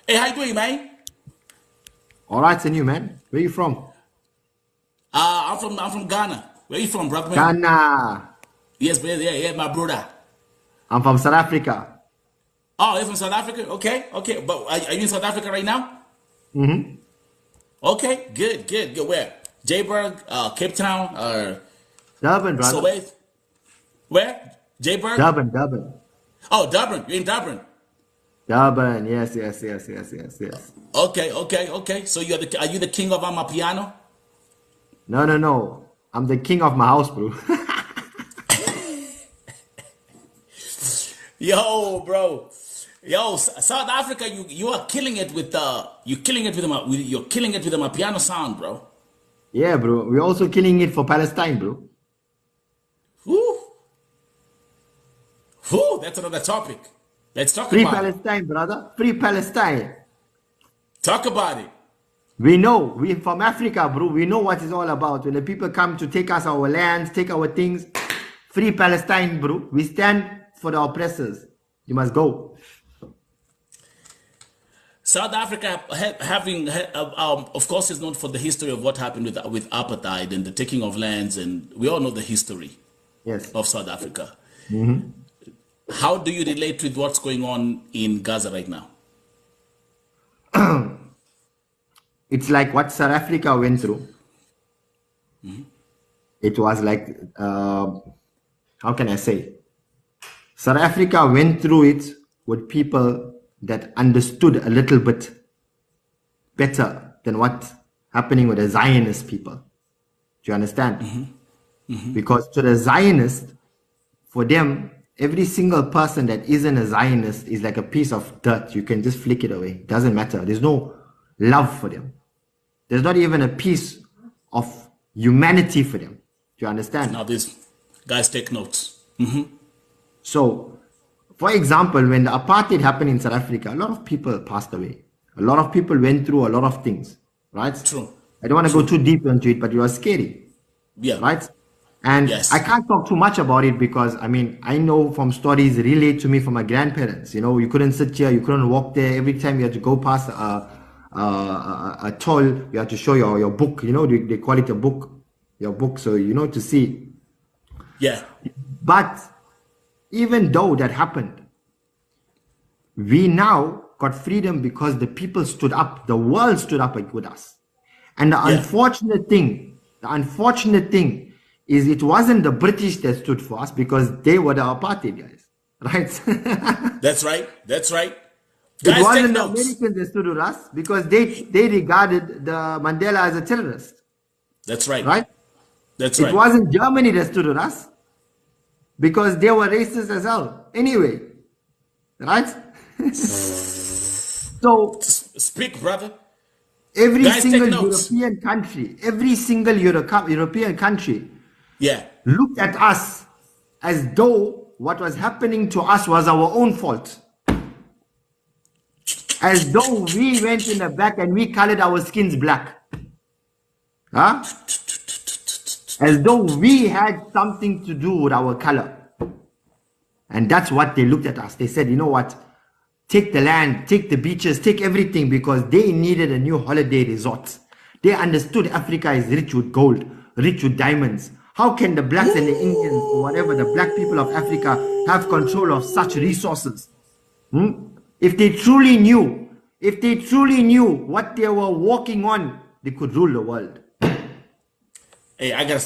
Hey, how you doing, man? All right, and you, man. Where you from? I'm from Ghana. Where you from, brother, man? Ghana. Yes, man. Yeah, yeah, my brother. I'm from South Africa. Oh, you're from South Africa? Okay, okay. But are you in South Africa right now? Mm-hmm. Okay, good, good, good. Where? Jayburg, Cape Town, Durban, brother. Soweto? Where? Jayburg? Durban, Durban. Oh, Dublin. You're in Dublin. Durban. Yes, yes, yes, yes, yes, yes. Okay, okay, okay. So are you the king of Amapiano? No, no, no. I'm the king of my house, bro. Yo, bro. Yo, South Africa, you are killing it with you're killing it with you're killing it with the Amapiano sound, bro. Yeah, bro. We're also killing it for Palestine, bro. Whew. Whew, that's another topic. Let's talk Free about it. Palestine, brother. Free Palestine. Talk about it. We know. We from Africa, bro. We know what it's all about. When the people come to take us our lands, take our things. Free Palestine, bro. We stand for the oppressors. You must go. South Africa, of course, is known for the history of what happened with apartheid and the taking of lands, and we all know the history Yes. of South Africa. How do you relate with what's going on in Gaza right now? It's like what South Africa went through. It was like, how can I say? South Africa went through it with people that understood a little bit better than what's happening with the Zionist people. Do you understand? Because to the Zionist, for them, every single person that isn't a Zionist is like a piece of dirt. You can just flick it away. It doesn't matter. There's no love for them. There's not even a piece of humanity for them. Do you understand? Now, these guys take notes. So, for example, when the apartheid happened in South Africa, a lot of people passed away. A lot of people went through a lot of things, right? True. I don't want to go True. too deep into it, but it was scary, Yeah. right? And I Yes. can't talk too much about it because I mean, I know from stories relayed to me from my grandparents. You know, you couldn't sit here, you couldn't walk there. Every time you had to go past a toll, you had to show your book. You know, they call it a book, your book, so you know to see. Yeah. But even though that happened, we now got freedom because the people stood up, the world stood up with us. And Yeah. the unfortunate thing is it wasn't the British that stood for us because they were the apartheid guys, right? That's right. That's right. It Guys, take wasn't the notes. Americans that stood with us because they regarded the Mandela as a terrorist, That's right. right? That's It right. wasn't Germany that stood with us because they were racist as hell. Anyway, right? So Speak, brother. every Guys, take single notes. European country Yeah. looked at us as though what was happening to us was our own fault. As though we went in the back and we colored our skins black. Huh? As though we had something to do with our color. And that's what they looked at us. They said, you know what? Take the land, take the beaches, take everything because they needed a new holiday resort. They understood Africa is rich with gold, rich with diamonds. How can the blacks and the Indians or whatever, the black people of Africa have control of such resources? If they truly knew what they were walking on, they could rule the world. Hey, I gotta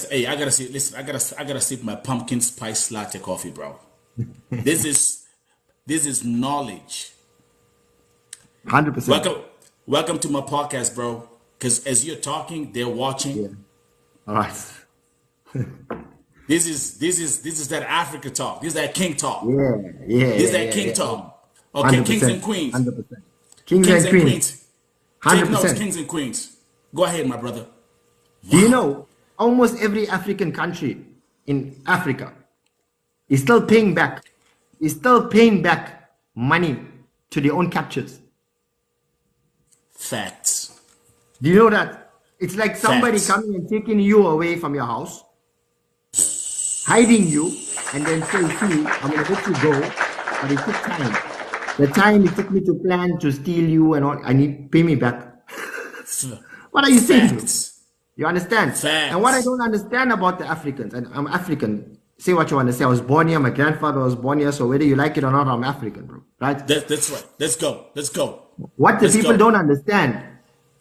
see. Listen, I gotta sip my pumpkin spice latte coffee, bro. This is this is knowledge. 100%. Welcome to my podcast, bro. Because as you're talking, they're watching. Yeah. All right. This is that Africa talk. This is that king talk. Yeah, yeah, This is yeah, that yeah, king yeah. talk. Okay, kings 100%. and queens. 100%. Kings Kings and and queens. queens. Take notes, 100%. kings and queens. Go ahead, my brother. Do you Wow. know almost every African country in Africa is still paying back, money to their own captures? Facts. Do you know that? It's like somebody Facts. coming and taking you away from your house, hiding you, and then saying, see, I'm gonna let you go, but it took time. The time it took me to plan to steal you and all, I need pay me back. What are you saying, bro? Facts. You understand? And what I Facts. don't understand about the Africans, and I'm African. Say what you want to say. I was born here. My grandfather was born here. So whether you like it or not, I'm African, bro. Right? That's right. Let's go. Let's go. What the Let's people go. don't understand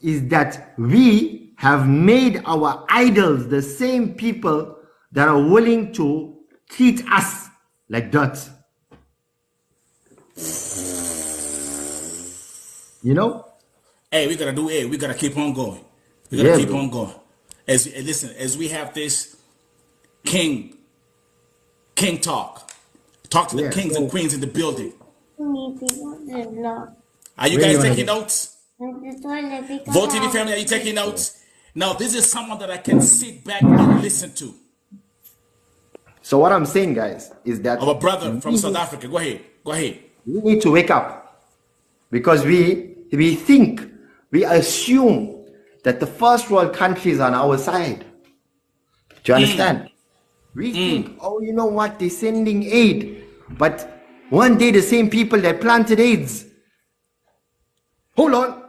is that we have made our idols the same people that are willing to treat us like dirt. You know? Hey, we gotta keep on going. We gotta Yeah, keep bro. on going. Listen, as we have this king talk to the Yeah. kings and So queens in the building. Are you where you guys wanna taking go? notes? Vote TV family, are you taking notes? Now, this is someone that I can sit back and listen to. So what I'm saying, guys, is that Our brother from South Africa. Go ahead. Go ahead. we need to wake up because we think, we assume that the first world countries are on our side. Do you understand? We think, oh, you know what? They're sending aid, but one day the same people that planted AIDS. Hold on.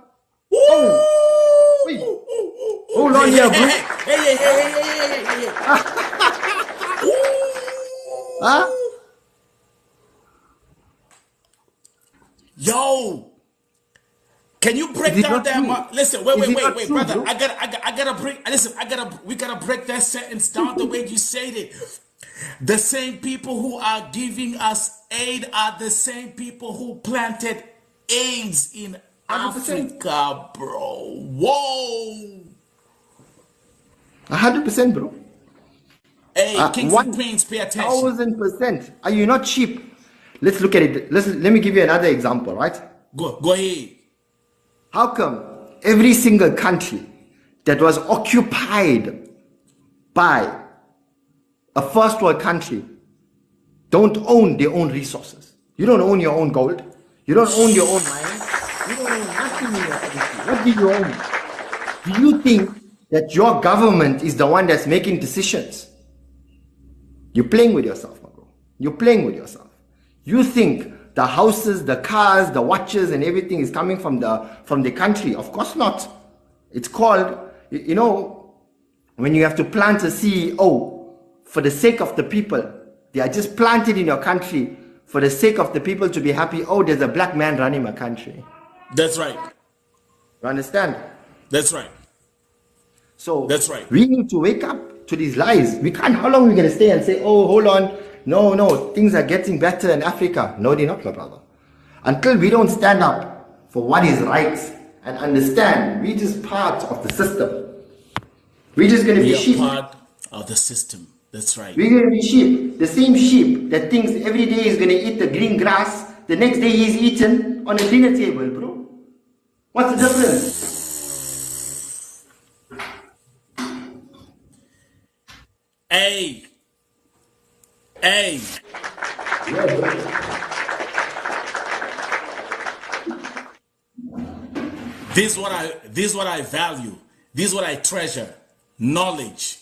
Oh, wait. Hold on here, bro. Hey. Huh? Yo, can you break Is it down not that? true? Listen, Is it not wait, true, brother. bro? I gotta break. Listen, we gotta break that sentence down the way you said it. The same people who are giving us aid are the same people who planted AIDS in 100%. Africa, bro. Whoa. 100%, bro. Hey, kings and queens, pay attention. 1,000%. Are you not cheap? Let's look at it. Let me give you another example, right? Go ahead. How come every single country that was occupied by a first world country don't own their own resources? You don't own your own gold. You don't own your own mines. You don't own nothing in your country. What do you own? Do you think that your government is the one that's making decisions? You're playing with yourself, my bro. You're playing with yourself. You think the houses, the cars, the watches, and everything is coming from the country? Of course not. It's called, you know, when you have to plant a CEO for the sake of the people, they are just planted in your country for the sake of the people to be happy. Oh, there's a black man running my country. That's right. You understand? That's right. So That's right. we need to wake up to these lies. We can't, how long are we going to stay and say, oh, hold on. No, things are getting better in Africa. No, they're not, my brother. Until we don't stand up for what is right and understand, we're just part of the system. We're just going to be We are sheep. part of the system. That's right. We're going to be sheep. The same sheep that thinks every day is going to eat the green grass, the next day he's eaten on a dinner table, bro. What's the difference? Hey. This is what I value. This is what I treasure. Knowledge.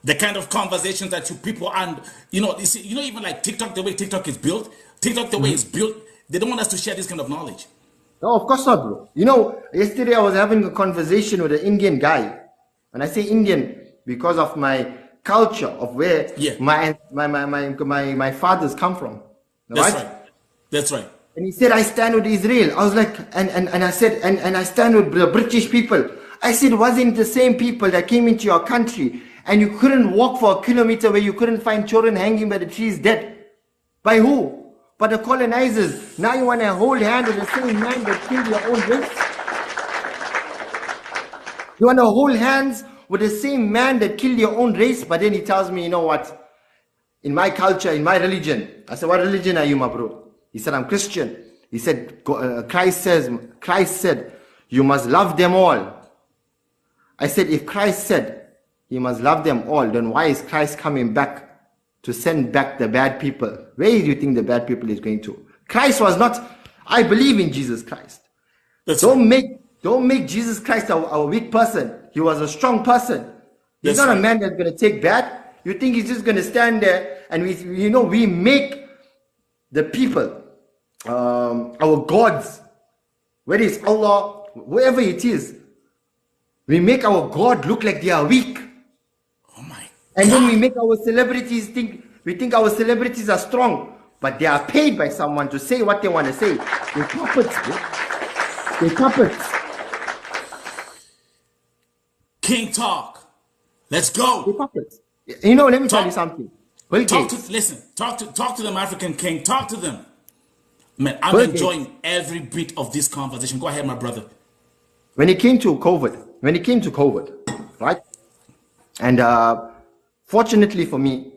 The kind of conversations that you people and you see, even like TikTok, the way TikTok is built, the way it's built, they don't want us to share this kind of knowledge. No, of course not, bro. You know, yesterday I was having a conversation with an Indian guy. And I say Indian because of my culture of where my fathers come from. That's right. And he said, I stand with Israel. I was like, and I said, and I stand with the British people. I said, wasn't the same people that came into your country and you couldn't walk for a kilometer where you couldn't find children hanging by the trees dead? By who? By the colonizers. Now you want to hold hand with the same man that killed your own race? You want to hold hands with the same man that killed your own race? But then he tells me, you know what? In my culture, in my religion. I said, what religion are you, my bro? He said, I'm Christian. He said, Christ said, you must love them all. I said, if Christ said he must love them all, then why is Christ coming back to send back the bad people? Where do you think the bad people is going to? Christ was not, I believe in Jesus Christ. Don't make Jesus Christ a weak person. He was a strong person. He's not a man that's going to take bad. You think he's just going to stand there and we make the people, our gods, whether it's Allah, whoever it is, we make our God look like they are weak. Oh my And God. then we make our celebrities we think our celebrities are strong, but they are paid by someone to say what they want to say. They're puppets, bro. They're puppets. King Talk. Let's go. They're puppets. You know, let me tell Talk- you something. Talk to them, African King. Talk to them. Man, I'm Bill enjoying every bit of this conversation. Go ahead, my brother. When it came to COVID, right? And fortunately for me,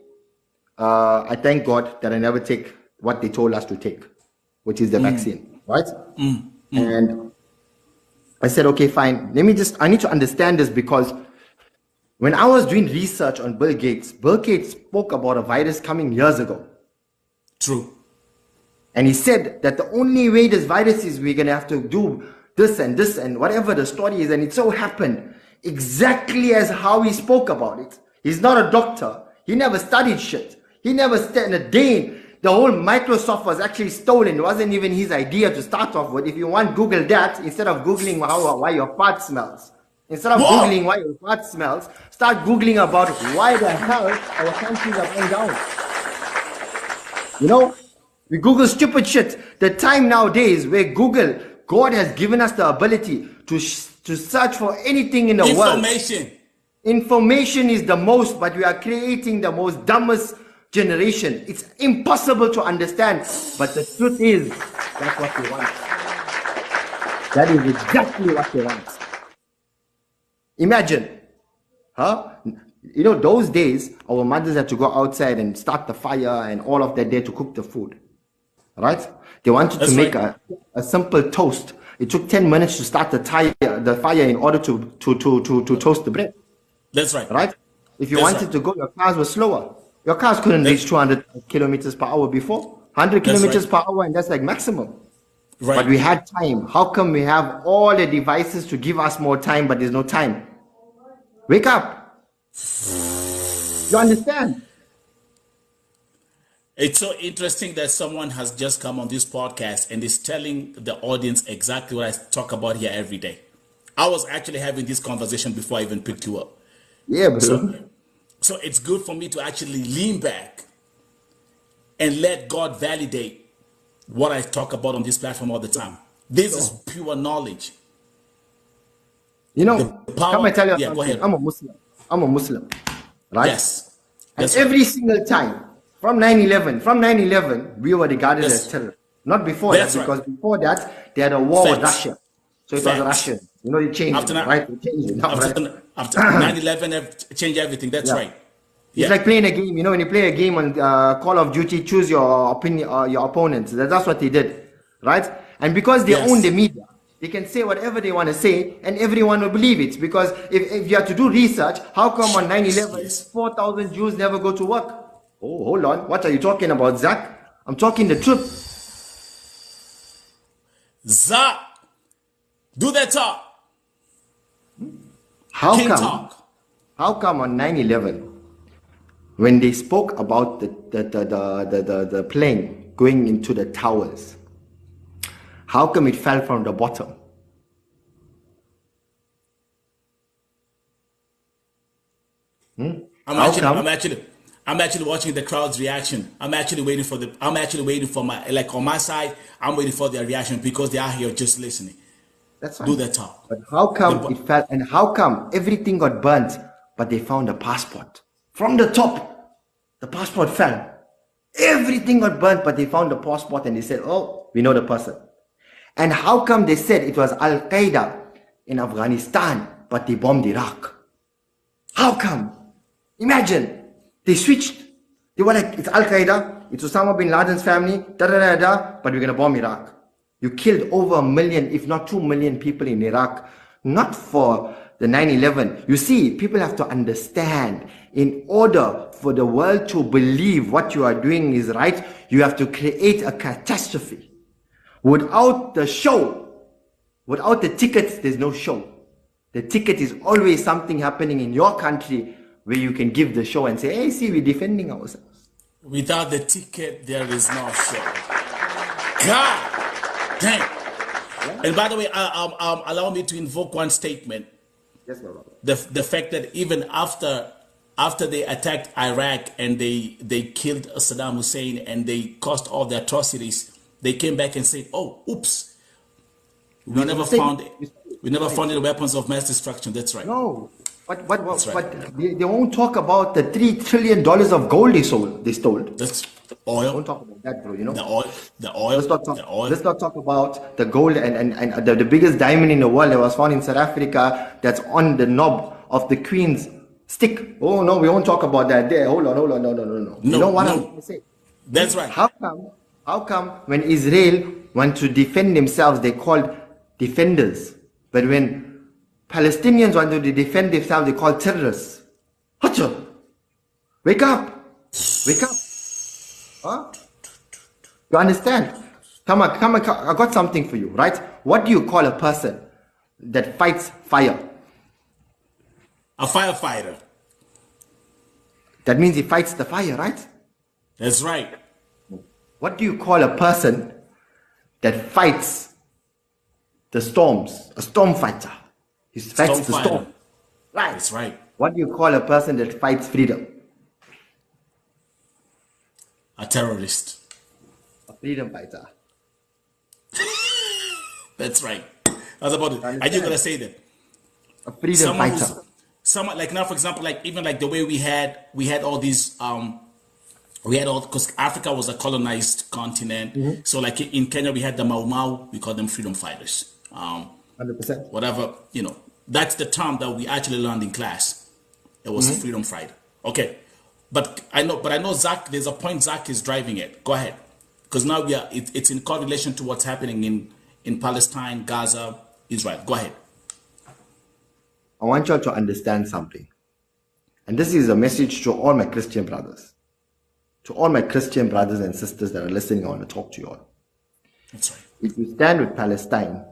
I thank God that I never take what they told us to take, which is the vaccine, right? And I said, okay, fine. I need to understand this, because when I was doing research on Bill Gates spoke about a virus coming years ago. True. And he said that the only way this virus is, we're going to have to do this and whatever the story is. And it so happened exactly as how he spoke about it. He's not a doctor. He never studied shit. He never spent a day. The whole Microsoft was actually stolen. It wasn't even his idea to start off with. If you want, Google that instead of Googling why your fart smells. Instead of Googling why your fart smells, start Googling about why the hell our countries are going down. You know? We Google stupid shit. The time nowadays where God has given us the ability to search for anything in the world. Information is the most, but we are creating the most dumbest generation. It's impossible to understand, but the truth is, that's what they want. That is exactly what they want. Imagine, huh? You know, those days, our mothers had to go outside and start the fire and all of that there to cook the food. Right? They wanted to make a simple toast. It took 10 minutes to start the fire in order to toast the bread. That's right. Right? If you wanted to go, your cars were slower. Your cars couldn't reach 200 kilometers per hour before. 100 kilometers per hour, and that's like maximum. Right. But we had time. How come we have all the devices to give us more time, but there's no time? Wake up. You understand? It's so interesting that someone has just come on this podcast and is telling the audience exactly what I talk about here every day. I was actually having this conversation before I even picked you up. Yeah, bro. So it's good for me to actually lean back and let God validate what I talk about on this platform all the time. This is pure knowledge. You know, come I tell you something? Go ahead. I'm a Muslim. Right? Yes. And every single time, from 9/11, we were regarded as terrorists. Not before that, because before that, they had a war with Russia. So it was Russian. You know, they changed it, right? They changed it. After 9/11, they've changed everything. That's right. It's like playing a game. You know, when you play a game on Call of Duty, choose your opinion, your opponents. That's what they did, right? And because they own the media, they can say whatever they want to say, and everyone will believe it. Because if you have to do research, how come on 9/11, 4,000 Jews never go to work? Oh, hold on. What are you talking about, Zach? I'm talking the truth. Zach, do that talk. How come on 9/11, when they spoke about the plane going into the towers, how come it fell from the bottom? I'm actually watching the crowd's reaction. I'm actually waiting for my, like on my side, I'm waiting for their reaction because they are here just listening. That's fine. Do that talk. But how come it fell, and how come everything got burnt, but they found a passport? From the top, the passport fell. Everything got burnt, but they found the passport and they said, oh, we know the person. And how come they said it was Al-Qaeda in Afghanistan, but they bombed Iraq? How come? Imagine. They switched. They were like, it's Al-Qaeda, it's Osama bin Laden's family, but we're going to bomb Iraq. You killed over 1 million, if not 2 million people in Iraq, not for the 9/11. You see, people have to understand, in order for the world to believe what you are doing is right, you have to create a catastrophe. Without the show, without the tickets, there's no show. The ticket is always something happening in your country where you can give the show and say, hey, see, we're defending ourselves. Without the ticket, there is no show. God damn. And by the way, allow me to invoke one statement. Yes, my brother. The fact that even after they attacked Iraq and they killed Saddam Hussein and they caused all the atrocities, they came back and said, "Oh, oops, we never found the weapons of mass destruction." That's right. No. That's right. But they won't talk about the $3 trillion of gold they stole. That's oil. Don't talk about that, bro. You know The oil. Let's not talk about the gold and the biggest diamond in the world that was found in South Africa that's on the knob of the Queen's stick. Oh no, we won't talk about that. There, hold on, no. You know what I'm going to say? That's right. How come when Israel want to defend themselves, they called defenders, but when Palestinians want to defend themselves, they call terrorists? Hacha! Wake up! Wake up! Huh? You understand? Come on, I got something for you, right? What do you call a person that fights fire? A firefighter. That means he fights the fire, right? That's right. What do you call a person that fights the storms? A storm fighter. He fights the storm. Right. That's right. What do you call a person that fights freedom? A terrorist. A freedom fighter. That's right. I was about to. Are you gonna say that? A freedom fighter. Someone like now, for example, like even like the way we had all these because Africa was a colonized continent. Mm-hmm. So like in Kenya we had the Mau Mau, we call them freedom fighters. 100%. Whatever, that's the term that we actually learned in class. It was a freedom fighter. Okay. But I know Zach, there's a point Zach is driving at. Go ahead. Because now it's in correlation to what's happening in Palestine, Gaza, Israel. Go ahead. I want you all to understand something. And this is a message to all my Christian brothers. To all my Christian brothers and sisters that are listening, I want to talk to you all. That's right. If you stand with Palestine,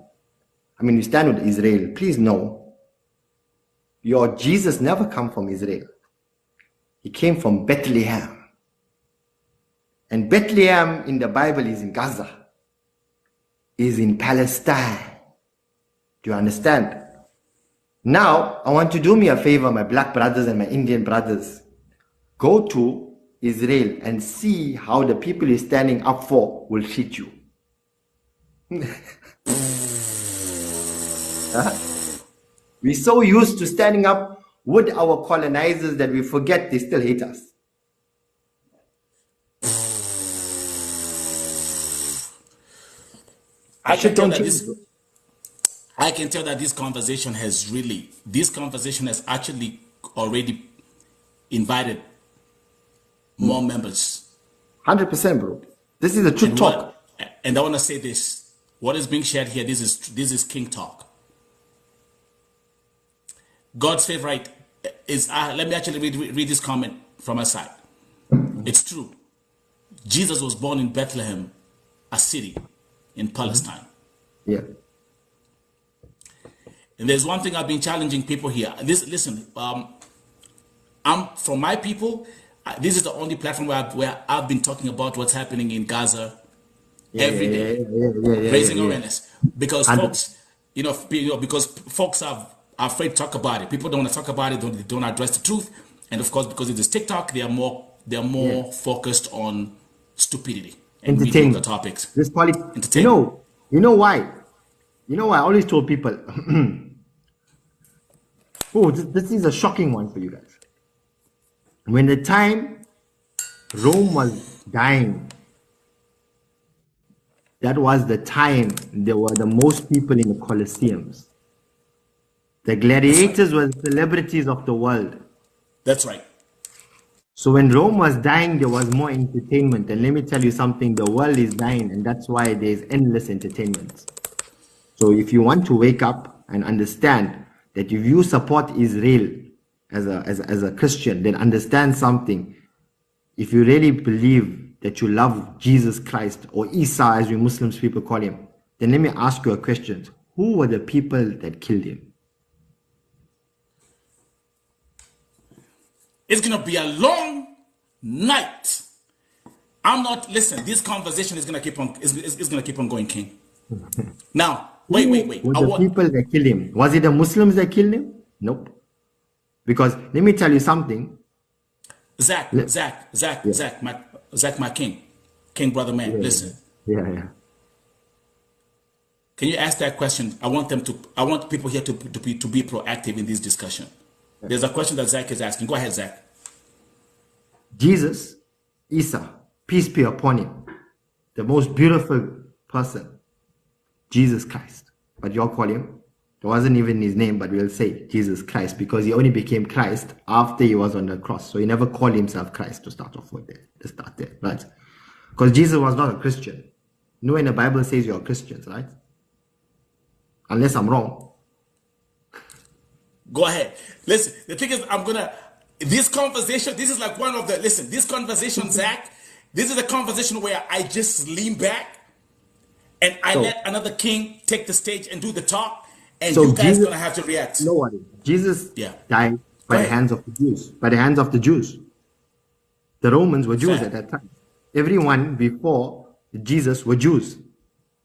you stand with Israel, please know your Jesus never come from Israel. He came from Bethlehem. And Bethlehem in the Bible is in Gaza. Is in Palestine. Do you understand? Now, I want you to do me a favor, my black brothers and my Indian brothers. Go to Israel and see how the people you're standing up for will treat you. We're so used to standing up with our colonizers that we forget they still hate us. I can tell that this conversation has actually already invited more members. 100%, bro. This is a true talk. And I want to say this. What is being shared here, this is King Talk. God's favorite is, let me actually read this comment from my side. It's true. Jesus was born in Bethlehem, a city in Palestine. Yeah. And there's one thing I've been challenging people here. Listen, I'm from my people. This is the only platform where I've been talking about what's happening in Gaza every day, raising awareness. Because folks, because folks are afraid to talk about it. People don't want to talk about it. They don't address the truth. And of course, because it is TikTok, they are more focused on stupidity and entertainment topics. This entertainment. You know why? I always told people. This is a shocking one for you guys. When the time Rome was dying, that was the time there were the most people in the Colosseums. The gladiators were celebrities of the world. That's right. So when Rome was dying, there was more entertainment. And let me tell you something, the world is dying, and that's why there's endless entertainment. So if you want to wake up and understand that if you support Israel as a Christian, then understand something. If you really believe that you love Jesus Christ, or Isa as we Muslims people call him, then let me ask you a question. Who were the people that killed him? It's going to be a long night I'm not. Listen, this conversation is gonna keep on. Is gonna keep on going, King. Now, wait. Were the people that killed him? Was it the Muslims that killed him? Nope. Because let me tell you something. Zach, my king brother man. Listen. Yeah. Can you ask that question? I want people here to be proactive in this discussion. There's a question that Zach is asking. Go ahead, Zach. Jesus, Isa, peace be upon him, the most beautiful person, Jesus Christ. But you all call him, it wasn't even his name, but we'll say Jesus Christ because he only became Christ after he was on the cross. So he never called himself Christ to start off with there, right? Because Jesus was not a Christian. You know when the Bible says you're Christians, right? Unless I'm wrong. Go ahead. Listen, the thing is, this conversation, this is like this conversation, Zach, this is a conversation where I just lean back and I let another king take the stage and do the talk, and you guys gonna have to react. No worry. Jesus died by the hands of the Jews. By the hands of the Jews. The Romans were Jews at that time. Everyone before Jesus were Jews.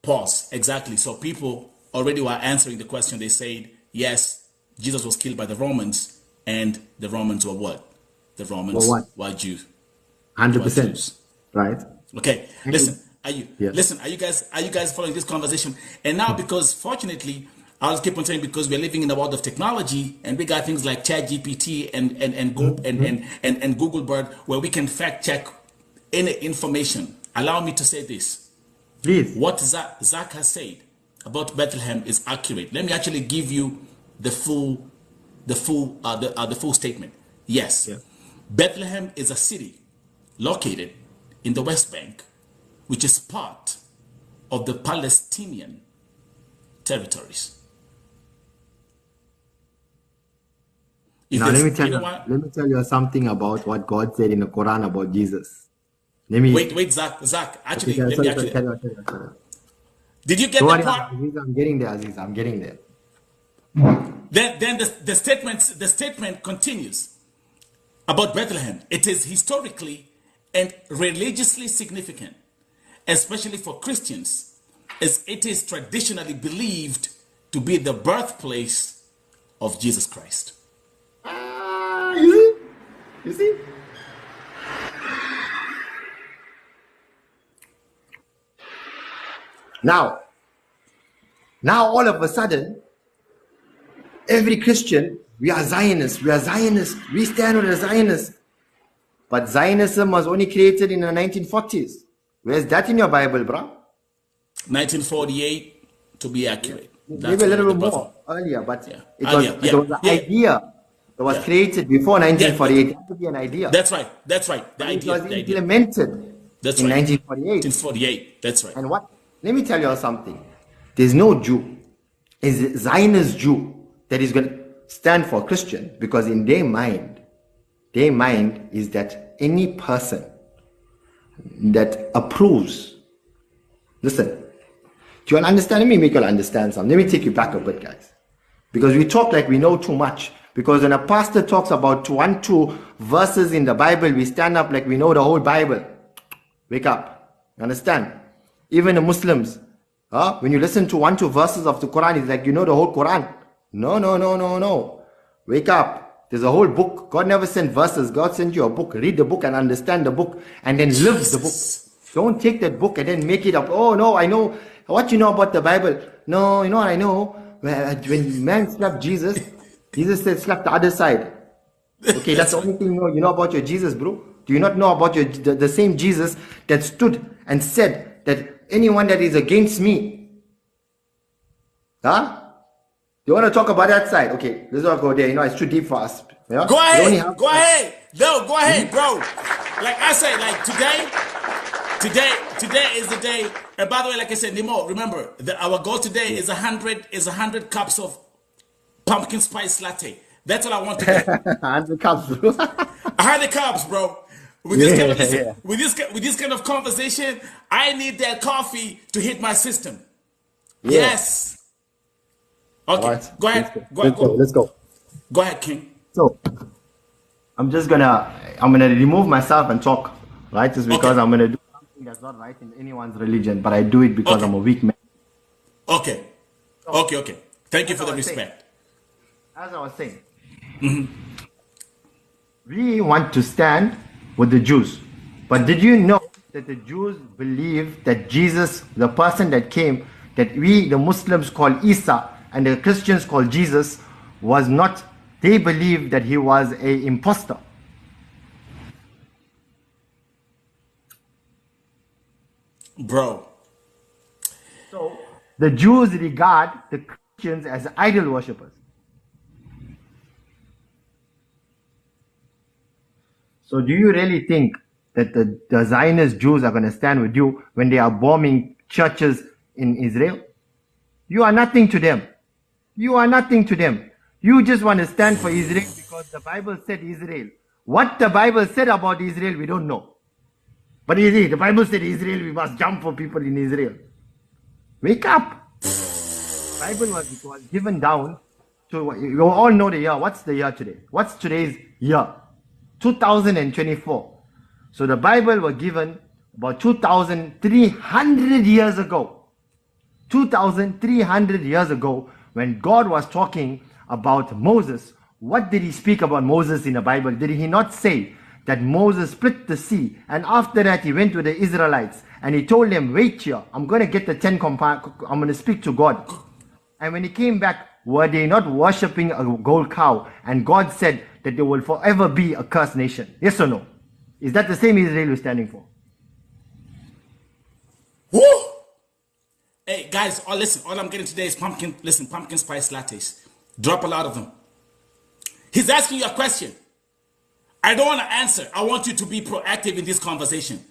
Pause. Exactly. So people already were answering the question. They said, yes, Jesus was killed by the Romans, and the Romans were what? The Romans were Jews. 100%. Right. Okay. Listen. Are you guys following this conversation? And now, because fortunately, I'll keep on saying, because we're living in the world of technology, and we got things like ChatGPT and Google Bird, where we can fact check any information. Allow me to say this. Please. What Zach has said about Bethlehem is accurate. Let me actually give you the full statement. Yes, Bethlehem is a city located in the West Bank, which is part of the Palestinian territories. Let me tell you something about what God said in the Quran about Jesus. Wait, Zach. Actually, tell you. Did you get that part? Aziz, I'm getting there, Aziz. I'm getting there. Then the statement continues about Bethlehem. It is historically and religiously significant, especially for Christians, as it is traditionally believed to be the birthplace of Jesus Christ. You see? Now all of a sudden, every Christian, we are Zionists, we stand with the Zionists. But Zionism was only created in the 1940s. Where's that in your Bible, bro? 1948, to be accurate. Maybe a little bit more earlier, but it was an idea that was created before 1948. It had to be an idea. That's right. The idea. It was implemented in 1948. That's right. And what? Let me tell you something. There's no Jew, is a Zionist Jew, that is going to stand for Christian, because in their mind is that any person that approves. Listen, do you all understand? Let me make you all understand something. Let me take you back a bit, guys. Because we talk like we know too much. Because when a pastor talks about 2 verses in the Bible, we stand up like we know the whole Bible. Wake up. You understand? Even the Muslims, when you listen to 2 verses of the Quran, it's like you know the whole Quran. No. Wake up. There's a whole book. God never sent verses. God sent you a book. Read the book and understand the book, and then live the book. Don't take that book and then make it up. Oh no, I know. What you know about the Bible? No, you know what I know? When man slapped Jesus, Jesus said slap the other side. Okay, that's the only thing you know about your Jesus, bro. Do you not know about the same Jesus that stood and said that anyone that is against me, you want to talk about that side? Okay, let's not go there. You know, it's too deep for us. Yeah? Go ahead. Go ahead. No, go ahead, bro. Like I said, like today is the day. And by the way, like I said, Nemo, remember our goal today is 100 cups of pumpkin spice latte. That's what I want to get. 100 cups, bro. 100 cups, bro. With this kind of conversation, I need that coffee to hit my system. Yeah. Yes. Okay. Right. Go ahead. Let's go. Go ahead, King. So I'm gonna remove myself and talk, right? Just because I'm gonna do that's not right in anyone's religion, but I do it because Okay. I'm a weak man. Okay. Okay, okay. Thank you for the As I was saying, respect. as I was saying, we want to stand with the Jews. But did you know that the Jews believe that Jesus, the person that came, that we, the Muslims, call Isa and the Christians call Jesus, was not, they believe that he was a impostor. Bro. So the Jews regard the Christians as idol worshippers. So do you really think that the Zionist Jews are going to stand with you when they are bombing churches in Israel? You are nothing to them. You are nothing to them. You just want to stand for Israel because the Bible said Israel. What the Bible said about Israel, we don't know. But the Bible said Israel, we must jump for people in Israel. Wake up. The Bible was given down to, you all know the year. What's the year today? What's today's year? 2024. So the Bible was given about 2,300 years ago. 2,300 years ago, when God was talking about Moses, what did he speak about Moses in the Bible? Did he not say that Moses split the sea, and after that he went with the Israelites and he told them, wait here, I'm going to get the 10 commandments, I'm going to speak to God. And when he came back, were they not worshipping a gold cow? And God said that they will forever be a cursed nation. Yes or no? Is that the same Israel you're standing for? Woo! Hey guys, listen, all I'm getting today is pumpkin spice lattes. Drop a lot of them. He's asking you a question. I don't want to answer. I want you to be proactive in this conversation.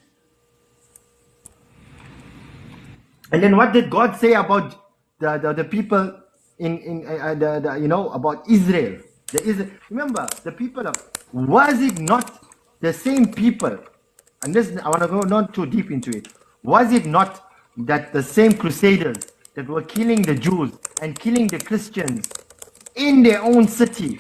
And then what did God say about the people about Israel? Remember, the people of, was it not the same people? And this, I want to go not too deep into it. Was it not that the same crusaders that were killing the Jews and killing the Christians in their own city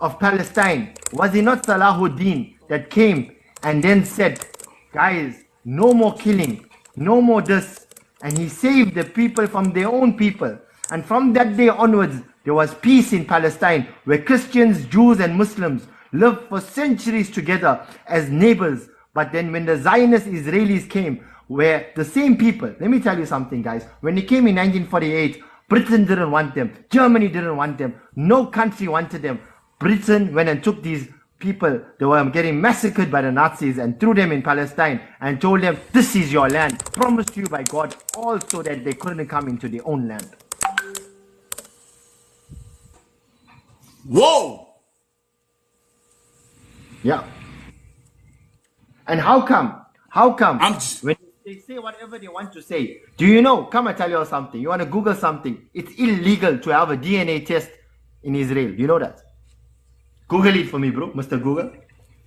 of Palestine? Was it not Salahuddin that came and then said, guys, no more killing, no more this, and he saved the people from their own people? And from that day onwards, there was peace in Palestine, where Christians, Jews, and Muslims lived for centuries together as neighbors. But then when the Zionist Israelis came, where the same people, let me tell you something, guys, when they came in 1948, Britain didn't want them, Germany didn't want them, no country wanted them. Britain went and took these people, they were getting massacred by the Nazis, and threw them in Palestine and told them, this is your land, promised to you by God, also that they couldn't come into their own land. Whoa! Yeah. And how come when they say whatever they want to say, do you know, come and tell you something, you want to Google something, it's illegal to have a DNA test in Israel. You know that? Google it for me, bro, Mr. Google.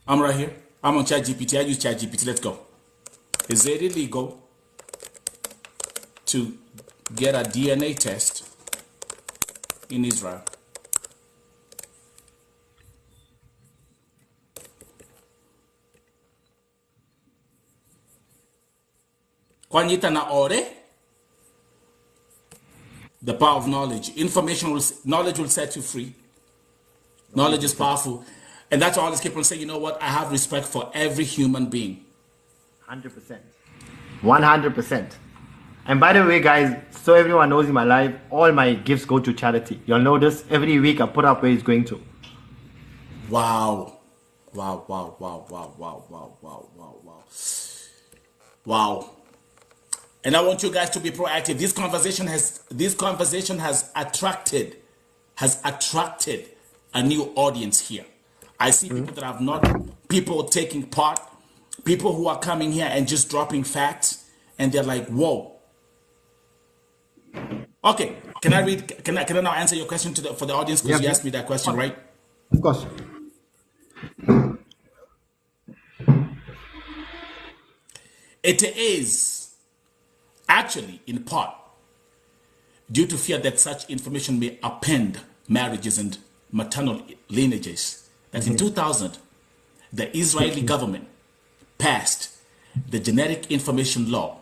I'm right here. I'm on ChatGPT. I use ChatGPT. Let's go. Is it illegal to get a DNA test in Israel? Kwanyita na ore? The power of knowledge. Knowledge will set you free. Knowledge is powerful. And that's why I always keep on saying, you know what? I have respect for every human being. 100%. 100%. And by the way, guys, so everyone knows in my life, all my gifts go to charity. You'll notice every week I put up where it's going to. Wow. Wow, wow, wow, wow, wow, wow, wow, wow, wow. Wow. And I want you guys to be proactive. This conversation has attracted a new audience here. I see people that have not, people taking part, people who are coming here and just dropping facts, and they're like, whoa. Okay, can I now answer your question for the audience, because you asked me that question, right? Of course. It is actually in part due to fear that such information may append marriages and maternal lineages, that in 2000, the Israeli government passed the Genetic Information Law,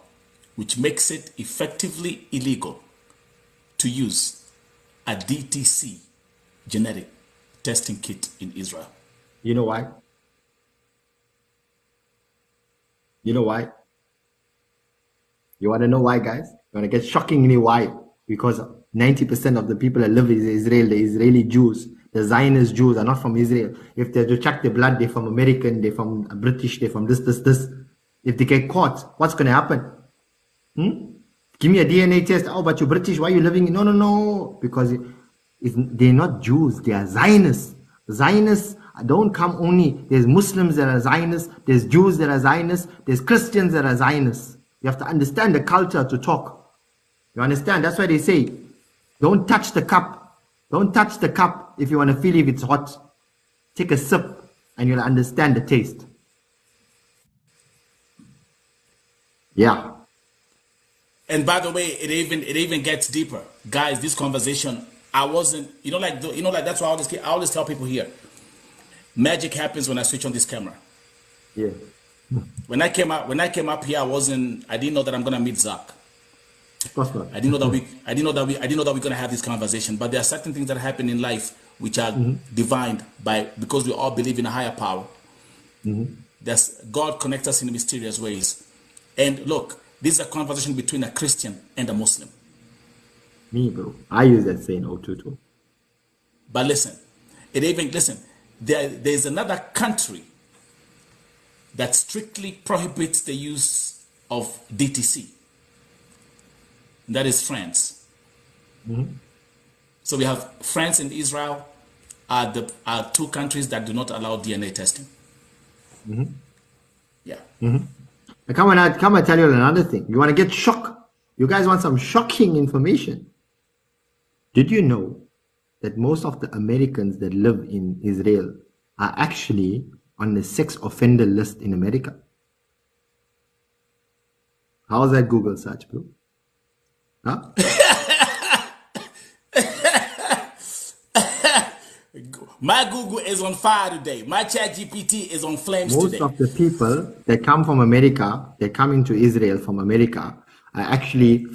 which makes it effectively illegal to use a DTC genetic testing kit in Israel. You know why? You know why? You want to know why, guys? You want to get shockingly why? Because 90% of the people that live in Israel, the Israeli Jews, the Zionist Jews are not from Israel. If they check their blood, they're from American, they're from British, they're from this. If they get caught, what's going to happen? Give me a DNA test. Oh, but you're British. Why are you living? No. Because they're not Jews. They are Zionists. Zionists don't come only. There's Muslims that are Zionists. There's Jews that are Zionists. There's Christians that are Zionists. You have to understand the culture to talk. You understand? That's why they say, don't touch the cup. Don't touch the cup if you want to feel if it's hot. Take a sip and you'll understand the taste. Yeah. And by the way, it even gets deeper, guys. This conversation, I wasn't, that's why I always tell people here, magic happens when I switch on this camera. Yeah. When I came up here, I didn't know that I'm gonna meet Zach. Of course not. I didn't know that we're gonna have this conversation. But there are certain things that happen in life which are divined because we all believe in a higher power. God connects us in mysterious ways. And look, this is a conversation between a Christian and a Muslim. Me, bro. I use that saying 022. But listen, there's another country that strictly prohibits the use of DTC. That is France. So we have France and Israel are two countries that do not allow DNA testing. Yeah. Come and tell you another thing. You want to get shocked? You guys want some shocking information? Did you know that most of the Americans that live in Israel are actually on the sex offender list in America? How's that Google search, bro? Huh? My Google is on fire today. My ChatGPT is on flames Most today. of the people that come from America, they come into Israel from America, are actually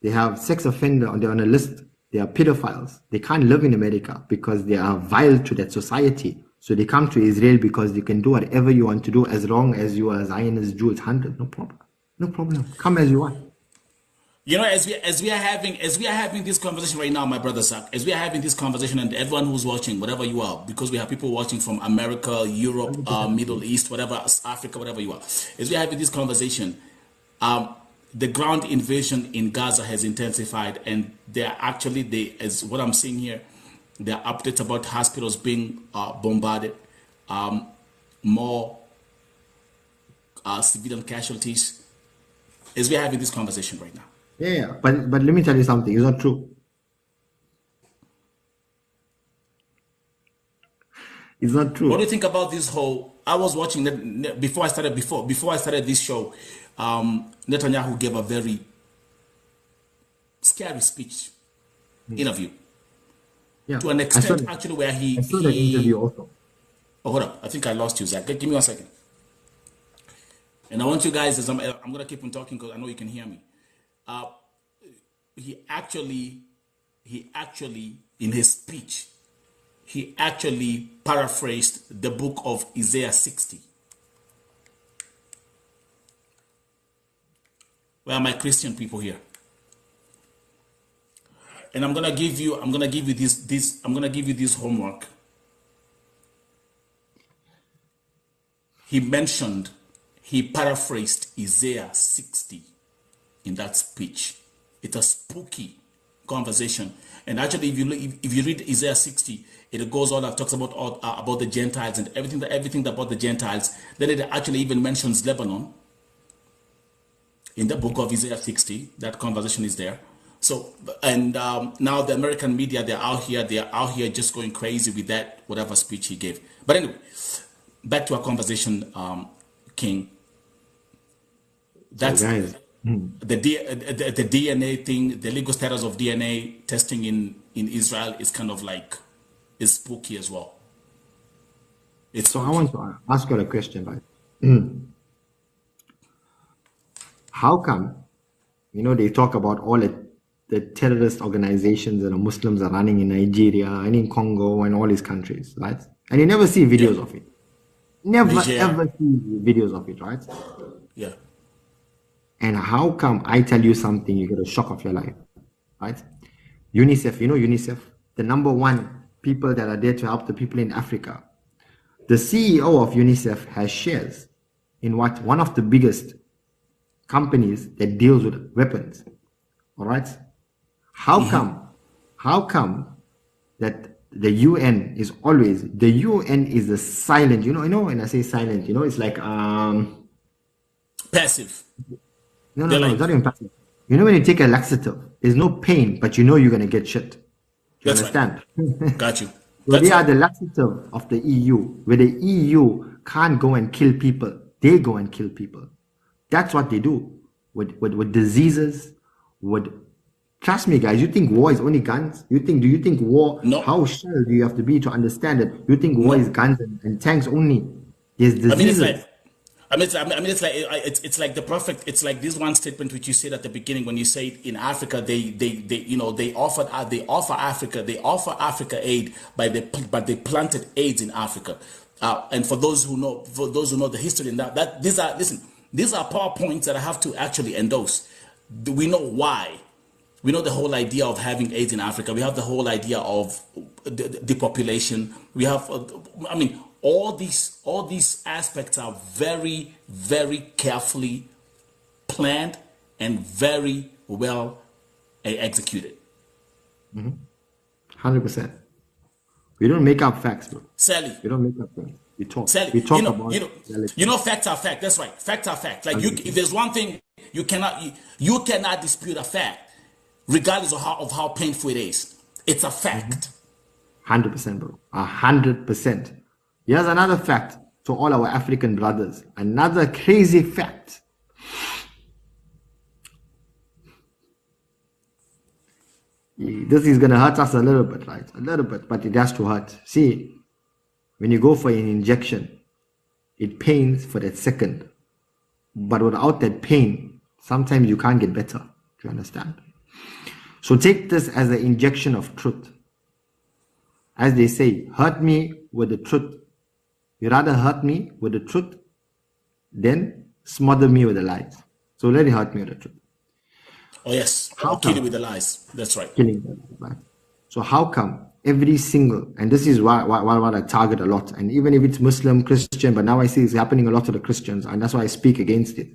they have sex offender, they're on a list. They are pedophiles. They can't live in America because they are vile to that society. So they come to Israel because you can do whatever you want to do as long as you are a Zionist Jew. It's 100, no problem. No problem. Come as you are. You know, as we are having this conversation right now, my brother Zach, as we are having this conversation, and everyone who's watching, whatever you are, because we have people watching from America, Europe, Middle East, whatever, Africa, whatever you are. As we are having this conversation, the ground invasion in Gaza has intensified, and as what I'm seeing here, there are updates about hospitals being bombarded, more civilian casualties. As we are having this conversation right now. Yeah, but let me tell you something. It's not true. It's not true. What do you think about this whole? I was watching that before I started this show. Netanyahu gave a very scary speech interview. Yeah. To an extent, actually, where I saw that interview also. Oh, hold up! I think I lost you, Zach. Give me 1 second. And I want you guys, as I'm gonna keep on talking because I know you can hear me. He actually, in his speech, he actually paraphrased the book of Isaiah 60. Where are my Christian people here? And I'm gonna give you this homework. He paraphrased Isaiah 60 in that speech. It's a spooky conversation. And actually, if you read Isaiah 60, it goes on and talks about the Gentiles and everything about the Gentiles. Then it actually even mentions Lebanon in the book of Isaiah 60. That conversation is there. So, and now the American media, they're out here just going crazy with that, whatever speech he gave. But anyway, back to our conversation, King. That's the DNA thing, the legal status of DNA testing in Israel is kind of like, is spooky as well. So I want to ask you a question, right? How come, they talk about all the terrorist organizations that the Muslims are running in Nigeria and in Congo and all these countries, right? And you never see Yeah. videos of it. Never Niger. ever see videos of it, right? Yeah. And how come I tell you something, you get a shock of your life, right? UNICEF, UNICEF, the number one people that are there to help the people in Africa. The CEO of UNICEF has shares in what? One of the biggest companies that deals with weapons. All right. How come? How come that the UN is always the silent? When I say silent, it's like Passive. They're no, like, it's not even passive. When you take a laxative, there's no pain, but you're gonna get shit. Do you that's right. understand? Got you. So That's they are right. the laxative of the EU, where the EU can't go and kill people. They go and kill people. That's what they do with diseases, with trust me, guys, you think war is only guns? Do you think war, No. how sure do you have to be to understand it? You think war is No. guns and tanks only? There's I mean, it's diseases. like, it's like the perfect. It's like this one statement which you said at the beginning when you say in Africa they offer Africa aid but they planted AIDS in Africa. And for those who know the history and that these are PowerPoints that I have to actually endorse. We know why. We know the whole idea of having AIDS in Africa. We have the whole idea of depopulation. We have, all these aspects are very, very carefully planned and very well executed. 100%. We don't make up facts, bro. Sally, We don't make up things. We talk. Sally, We talk about reality. facts are fact. That's right. Facts are fact. Like if there's one thing you cannot dispute a fact, regardless of how painful it is. It's a fact. 100%, bro. 100%. Here's another fact to all our African brothers. Another crazy fact. This is going to hurt us a little bit, right? A little bit, but it has to hurt. See, when you go for an injection, it pains for that second. But without that pain, sometimes you can't get better. Do you understand? So take this as an injection of truth. As they say, hurt me with the truth. You rather hurt me with the truth than smother me with the lies. So let it hurt me with the truth. Oh yes, How I'll kill you come? with the lies. That's right. Killing them, right? So how come every single, and this is what I target a lot, and even if it's Muslim, Christian, but now I see it's happening a lot to the Christians, and that's why I speak against it.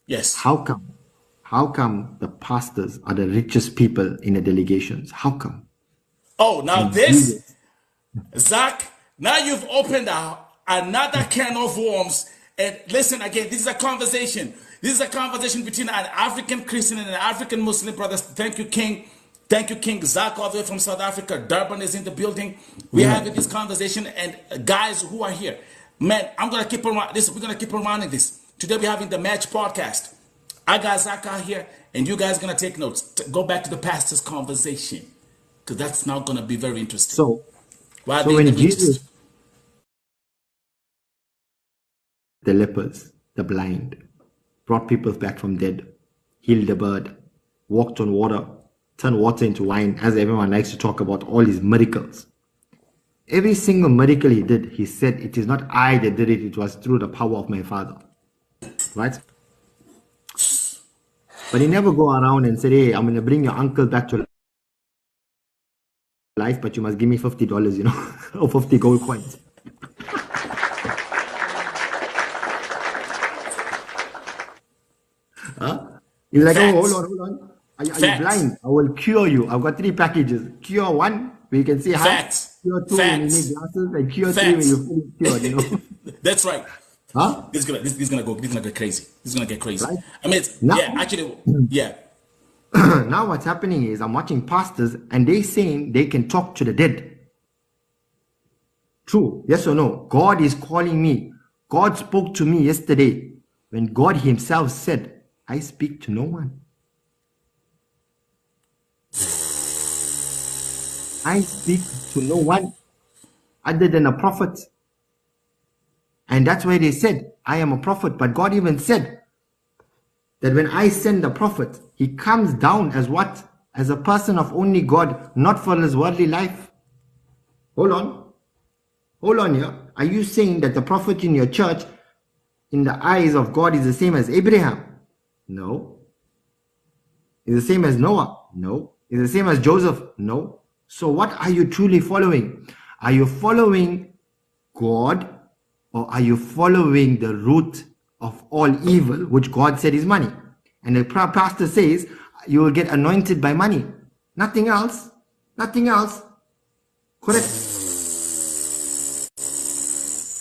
Yes. How come the pastors are the richest people in the delegations? How come? Oh, now And this, Zach, now you've opened another can of worms. And listen again, this is a conversation. This is a conversation between an African Christian and an African Muslim brothers. Thank you, King. Thank you, King Zach, all the way from South Africa. Durban is in the building. We're having this conversation, and guys who are here, man, I'm gonna keep on this. We're gonna keep on running this. Today we're having the Match podcast. I got Zach out here, and you guys gonna take notes. Go back to the pastor's conversation, because that's now gonna be very interesting. So Why So they when the Jesus, richest? the lepers, the blind, brought people back from dead, healed the bird, walked on water, turned water into wine, as everyone likes to talk about all his miracles. Every single miracle he did, he said, it is not I that did it, it was through the power of my Father. Right? But he never go around and said, hey, I'm going to bring your uncle back to life, but you must give me $50, or 50 gold coins. He's like, oh, Facts. hold on. Are you Facts. blind? I will cure you. I've got 3 packages. Cure 1, where you can see half. Facts. Cure 2, when you Facts. need glasses. And cure 3, when Facts. you're fully cured, That's right. Huh? This is gonna get crazy. This is gonna get crazy. Right? I mean, it's, Now- yeah, actually, yeah. Now what's happening is I'm watching pastors and they saying they can talk to the dead. True. Yes or no? God is calling me. God spoke to me yesterday when God himself said, I speak to no one. I speak to no one other than a prophet. And that's why they said, I am a prophet. But God even said, that when I send the prophet, he comes down as what? As a person of only God, not for his worldly life. Hold on. Hold on here. Are you saying that the prophet in your church, in the eyes of God, is the same as Abraham? No. Is the same as Noah? No. Is the same as Joseph? No. So what are you truly following? Are you following God, or are you following the root of all evil, which God said is money? And the pastor says you will get anointed by money. Nothing else. Nothing else. Correct.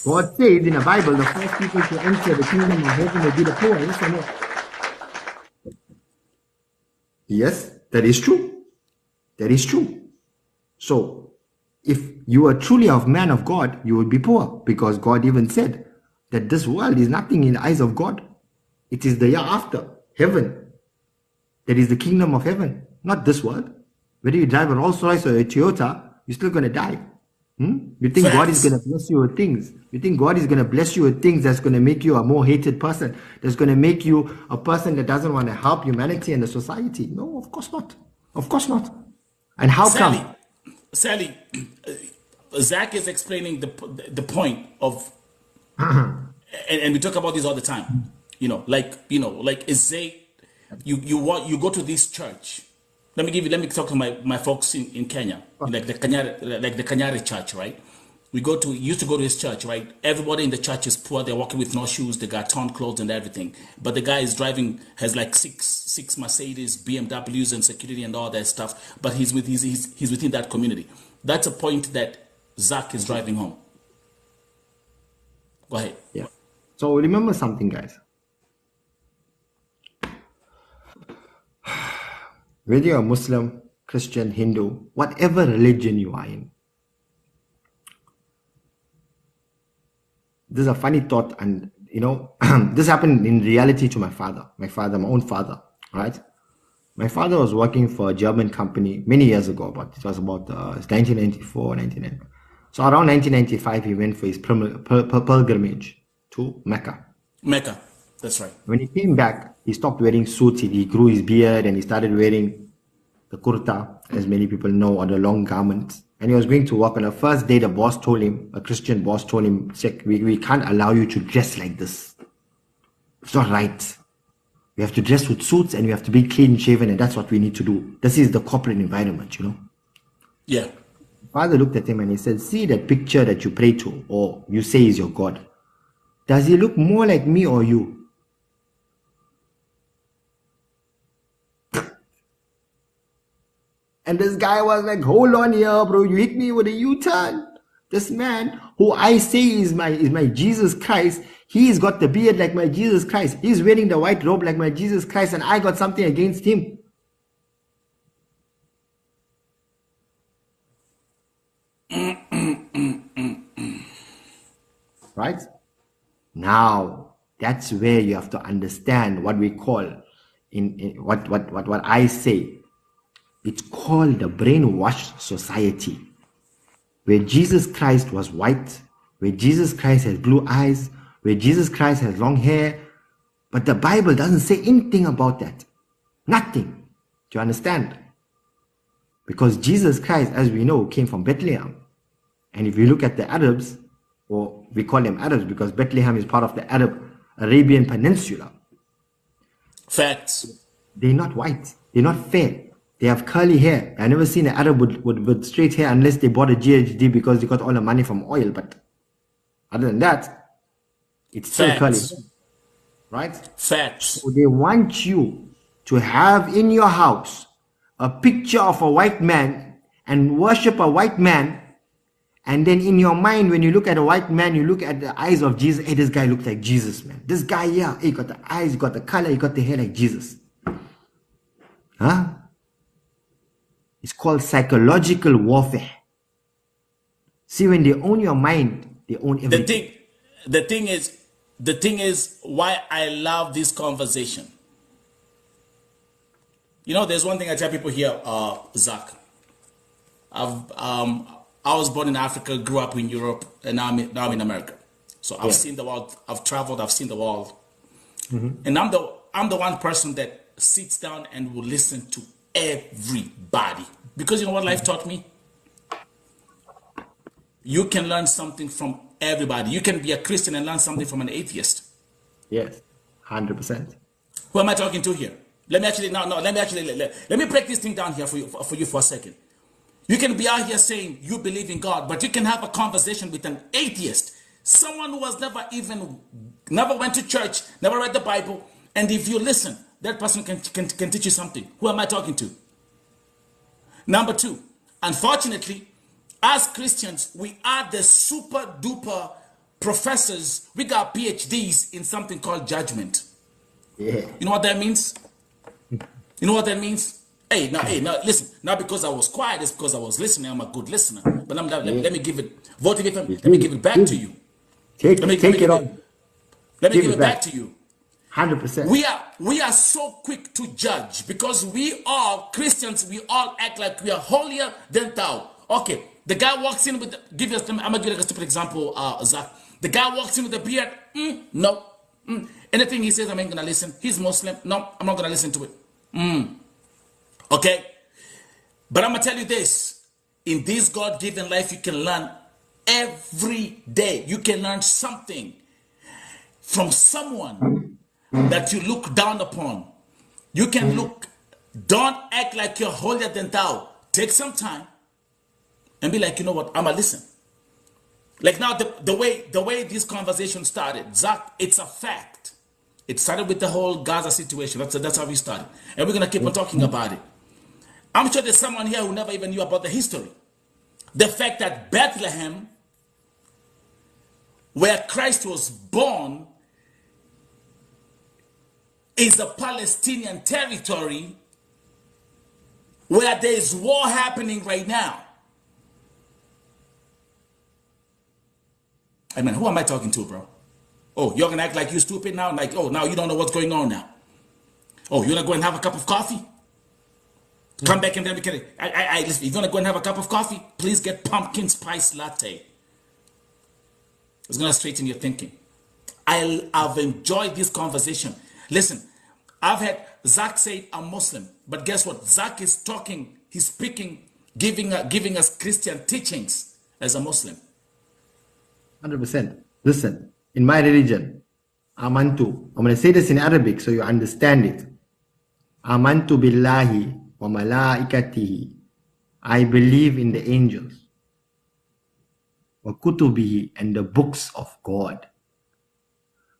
God says in the Bible, the first people to enter the kingdom of heaven will be the poor. Yes or no? Yes, that is true. That is true. So, if you are truly a man of God, you will be poor, because God even said that this world is nothing in the eyes of God. It is the year after, heaven. That is the kingdom of heaven, not this world. Whether you drive a Rolls Royce or a Toyota, you're still going to die. You think God is going to bless you with things? You think God is going to bless you with things that's going to make you a more hated person? That's going to make you a person that doesn't want to help humanity and the society? No, of course not. Of course not. And how come? Sally, Zach is explaining the point of, and we talk about this all the time. Like is you go to this church. Let me talk to my folks in Kenya, like the Kanyari church, right? Used to go to his church, right? Everybody in the church is poor. They're walking with no shoes. They got torn clothes and everything. But the guy has like six Mercedes, BMWs, and security and all that stuff. But he's within that community. That's a point that Zach is driving home. Go ahead. Yeah. So remember something, guys. Whether you're a Muslim, Christian, Hindu, whatever religion you are in, this is a funny thought, and this happened in reality to my own father, right? My father was working for a German company many years ago, but it was about 1994, 1990. So around 1995, he went for his pilgrimage to Mecca. Mecca, that's right. When he came back, he stopped wearing suits. He grew his beard and he started wearing the kurta, as many people know, or the long garments. And he was going to work. On the first day, the boss told him, a Christian boss told him, we can't allow you to dress like this. It's not right. We have to dress with suits and we have to be clean shaven, and that's what we need to do. This is the corporate environment, Yeah. Father looked at him and he said, see that picture that you pray to or you say is your God. Does he look more like me or you? And this guy was like, hold on here, bro. You hit me with a U-turn. This man who I say is my Jesus Christ, he's got the beard like my Jesus Christ. He's wearing the white robe like my Jesus Christ, and I got something against him. Right? Now, that's where you have to understand what we call, what I say. It's called the brainwashed society, where Jesus Christ was white, where Jesus Christ has blue eyes, where Jesus Christ has long hair. But the Bible doesn't say anything about that. Nothing. Do you understand? Because Jesus Christ, as we know, came from Bethlehem. And if you look at the Arabs, or we call them Arabs because Bethlehem is part of the Arabian Peninsula. Facts. They're not white. They're not fair. They have curly hair. I've never seen an Arab with straight hair unless they bought a GHD because they got all the money from oil. But other than that, it's still curly hair. Right? Facts. So they want you to have in your house a picture of a white man and worship a white man. And then in your mind, when you look at a white man, you look at the eyes of Jesus. Hey, this guy looks like Jesus, man. This guy, yeah, he got the eyes, he got the color, he got the hair like Jesus. Huh? It's called psychological warfare. See, when they own your mind, they own everything. The thing is why I love this conversation. There's one thing I tell people here, Zach. I was born in Africa, grew up in Europe, and now I'm in America. So I've seen the world. I've traveled. I've seen the world, and I'm the one person that sits down and will listen to everybody. Because you know what life taught me? You can learn something from everybody. You can be a Christian and learn something from an atheist. Yes, 100%. Who am I talking to here? Let me break this thing down here for you for a second. You can be out here saying you believe in God, but you can have a conversation with an atheist, someone who has never went to church, never read the Bible, and if you listen, that person can teach you something. Who am I talking to? Number two, unfortunately, as Christians, we are the super duper professors. We got PhDs in something called judgment. Yeah. You know what that means? You know what that means? Hey, now, listen. Not because I was quiet, it's because I was listening. I'm a good listener. But let me give it, let me give it back to you. Take it on. Let me give it back to you. 100%. We are so quick to judge because we all Christians, we all act like we are holier than thou. Okay, the guy walks in with, I'm gonna give you a stupid example, Zach. The guy walks in with a beard, no. Anything he says, I ain't gonna listen. He's Muslim, no, I'm not gonna listen to it. Okay, but I'm gonna tell you this: in this God-given life, you can learn every day. You can learn something from someone that you look down upon. You can look, don't act like you're holier than thou. Take some time and be like, you know what, I'm gonna listen. Like now, the way this conversation started, Zach, it's a fact. It started with the whole Gaza situation. That's how we started. And we're gonna keep on talking about it. I'm sure there's someone here who never even knew about the history. The fact that Bethlehem, where Christ was born, is a Palestinian territory where there is war happening right now. I mean, who am I talking to, bro? Oh, you're gonna act like you're stupid now? Like, oh, now you don't know what's going on now. Oh, you're gonna go and have a cup of coffee? Come back and then we can. Listen, if you're gonna go and have a cup of coffee, please get pumpkin spice latte. It's gonna straighten your thinking. I've enjoyed this conversation. Listen, I've had Zach say I'm Muslim, but guess what? Zach is talking, he's speaking, giving us Christian teachings as a Muslim. 100%. Listen, in my religion, Amantu. I'm going to say this in Arabic so you understand it. Amantu billahi wa malaikatihi. I believe in the angels. Wa kutubihi, and the books of God.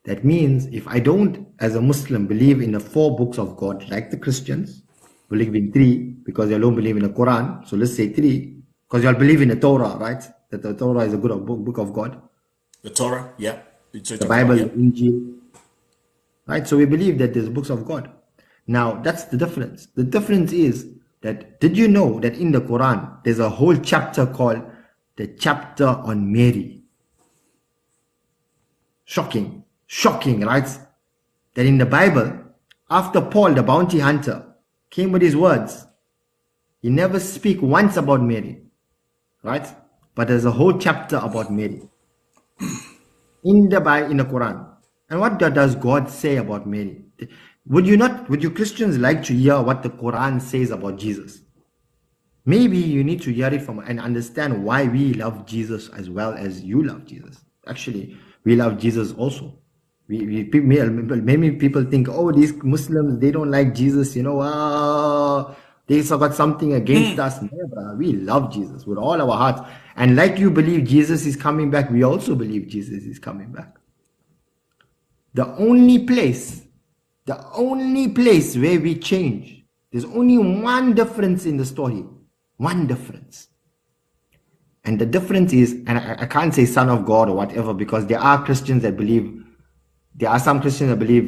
That means if I don't, as a Muslim, believe in the 4 books of God, like the Christians, believe in 3, because they don't believe in the Quran. So let's say 3, because you all believe in the Torah, right? That the Torah is a good book of God. The Torah, yeah. The Bible, the Injil. Right? So we believe that there's books of God. Now, that's the difference. The difference is that, did you know that in the Quran, there's a whole chapter called the chapter on Mary? Shocking. Shocking, right? That in the Bible, after Paul, the bounty hunter, came with his words, he never speak once about Mary. Right? But there's a whole chapter about Mary in the Quran. And what does God say about Mary? Would you Christians like to hear what the Quran says about Jesus? Maybe you need to hear it from and understand why we love Jesus as well as you love Jesus. Actually, we love Jesus also. Many people think, oh, these Muslims, they don't like Jesus, they got something against us. Never. We love Jesus with all our hearts. And like you believe Jesus is coming back, we also believe Jesus is coming back. The only place where we change, there's only one difference in the story. One difference. And the difference is, and I can't say Son of God or whatever, because there are some Christians that believe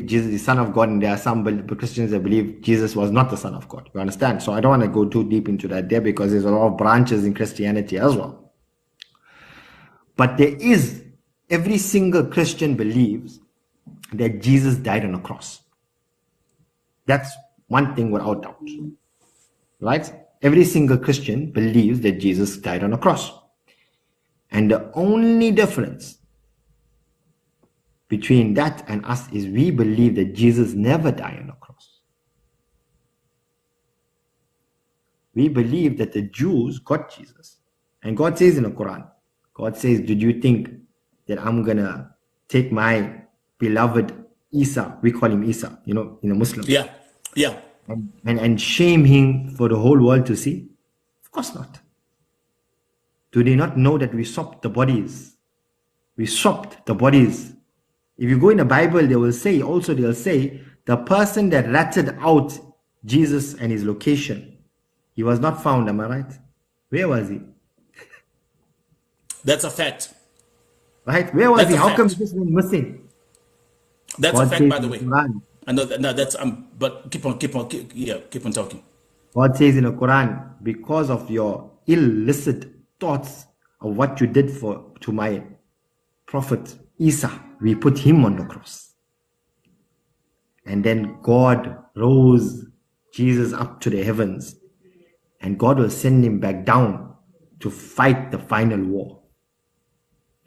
Jesus is Son of God, and there are some Christians that believe Jesus was not the Son of God. You understand? So I don't want to go too deep into that there, because there's a lot of branches in Christianity as well. But every single Christian believes that Jesus died on a cross. That's one thing without doubt. Right? Every single Christian believes that Jesus died on a cross. And the only difference between that and us is we believe that Jesus never died on the cross. We believe that the Jews got Jesus. And God says in the Quran, God says, did you think that I'm going to take my beloved Isa, we call him Isa, you know, in a Muslim. Yeah, yeah. And shame him for the whole world to see? Of course not. Do they not know that we swapped the bodies? We swapped the bodies. If you go in the Bible, they'll say, the person that ratted out Jesus and his location, he was not found, am I right? Where was he? That's a fact. Right? Where was he? How come he just went missing? That's God a fact, by the way. Quran, I know that. No, that's but keep on talking. God says in the Quran, because of your illicit thoughts of what you did to my prophet Isa, we put him on the cross. And then God rose Jesus up to the heavens, and God will send him back down to fight the final war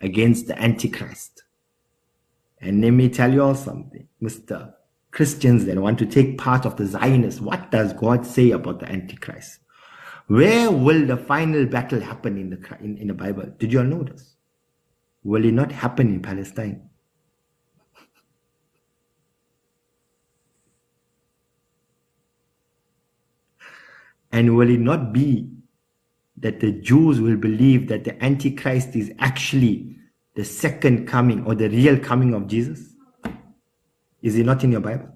against the Antichrist. And let me tell you all something, Mr. Christians that want to take part of the Zionists, what does God say about the Antichrist? Where will the final battle happen in the Bible? Did you all know this? Will it not happen in Palestine? And will it not be that the Jews will believe that the Antichrist is actually the second coming or the real coming of Jesus? Is it not in your Bible?